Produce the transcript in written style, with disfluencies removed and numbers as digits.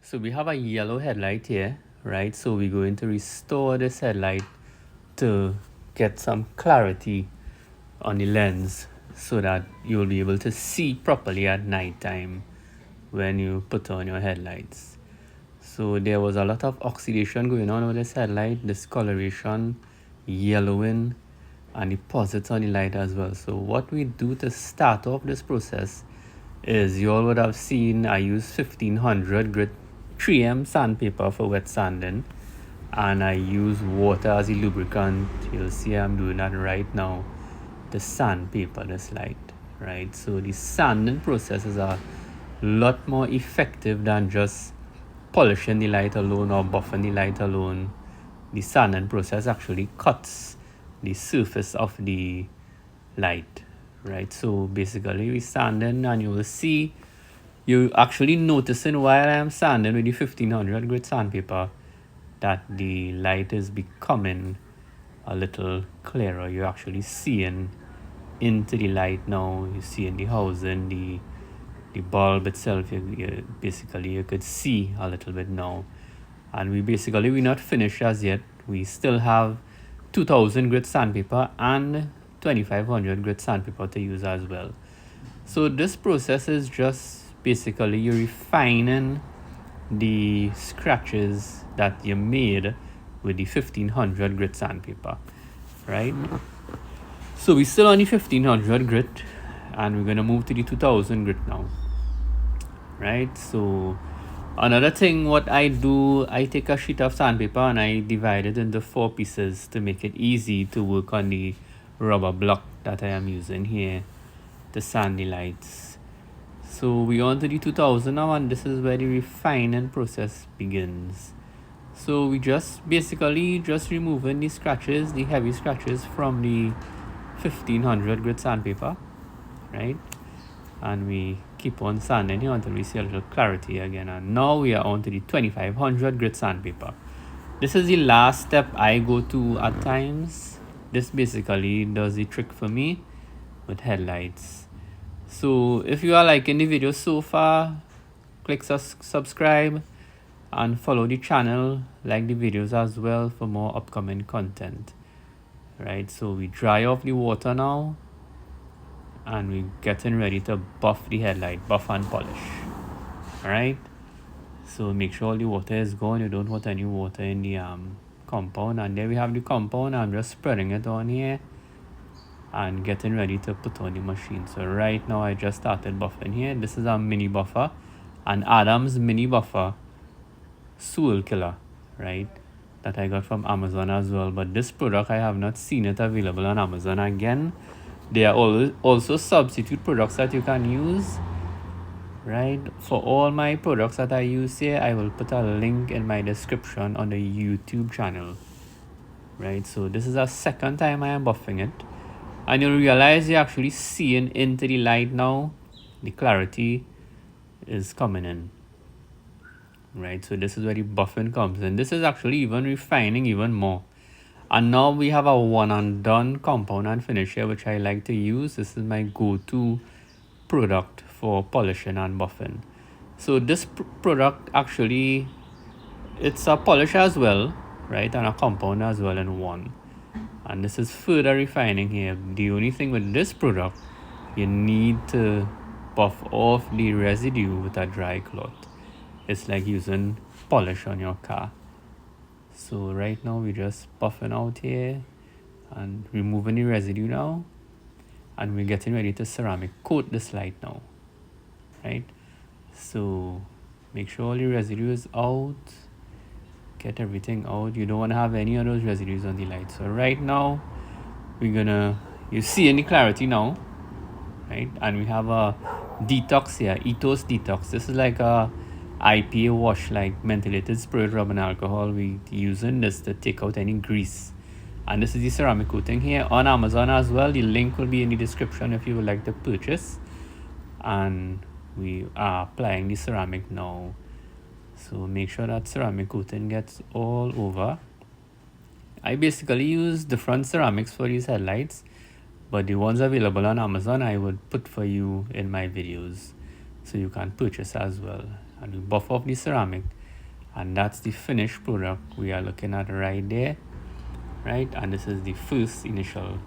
So we have a yellow headlight here, right? So we're going to restore this headlight to get some clarity on the lens so that you'll be able to see properly at night time when you put on your headlights. So there was a lot of oxidation going on with this headlight, discoloration, yellowing, and deposits on the light as well. So what we do to start off this process is you all would have seen I use 1500 grit 3M sandpaper for wet sanding, and I use water as a lubricant. You'll see I'm doing that right now to sandpaper this light, right? So the sanding process is a lot more effective than just polishing the light alone or buffing the light alone. The sanding process actually cuts the surface of the light, right? So basically we sanding, and you will see you actually noticing while I'm sanding with the 1500 grit sandpaper that the light is becoming a little clearer. You're actually seeing into the light now. You see in the housing, the bulb itself, basically you could see a little bit now. And we're not finished as yet. We still have 2000 grit sandpaper and 2500 grit sandpaper to use as well. So this process is just basically you're refining the scratches that you made with the 1500 grit sandpaper, right? So we're still on the 1500 grit, and we're going to move to the 2000 grit now, right? So another thing, what I do, I take a sheet of sandpaper and I divide it into 4 pieces to make it easy to work on the rubber block that I am using here to sand the lights. So we're on to the 2000 now, and this is where the refining process begins. So we just removing the scratches, the heavy scratches from the 1500 grit sandpaper, right? And we keep on sanding here until we see a little clarity again. And now we are on to the 2500 grit sandpaper. This is the last step I go to at times. This basically does the trick for me with headlights. So if you are liking the video so far, click subscribe and follow the channel, like the videos as well for more upcoming content, right? So we dry off the water now, and we're getting ready to buff the headlight, buff and polish. All right, so make sure all the water is gone. You don't want any water in the compound. And there we have the compound. I'm just spreading it on here and getting ready to put on the machine. So right now I just started buffing here. This is a mini buffer, an Adams mini buffer soul killer, right, that I got from Amazon as well. But this product, I have not seen it available on Amazon again. There are also substitute products that you can use, right? For all my products that I use here, I will put a link in my description on the YouTube channel, right? So this is a second time I am buffing it, and you'll realize you're actually seeing into the light now. The clarity is coming in, right? So this is where the buffing comes in. This is actually even refining even more. And now we have a one and done compound and finish here, which I like to use. This is my go-to product for polishing and buffing. So this product actually, it's a polish as well, right, and a compound as well in one. And this is further refining here. The only thing with this product, you need to buff off the residue with a dry cloth. It's like using polish on your car. So right now we're just buffing out here and removing the residue now, and we're getting ready to ceramic coat this light now, right? So make sure all the residue is out, get everything out. You don't want to have any of those residues on the light. So right now you see any clarity now, right? And we have a detox here, Ethos Detox. This is like a IPA wash, like mentholated spirit, rub and alcohol. We using this to take out any grease. And this is the ceramic coating here on Amazon as well. The link will be in the description if you would like to purchase. And we are applying the ceramic now. So make sure that ceramic coating gets all over. I basically use different ceramics for these headlights, but the ones available on Amazon I would put for you in my videos so you can purchase as well. And we buff off the ceramic, And that's the finished product we are looking at right there, right? And this is the first initial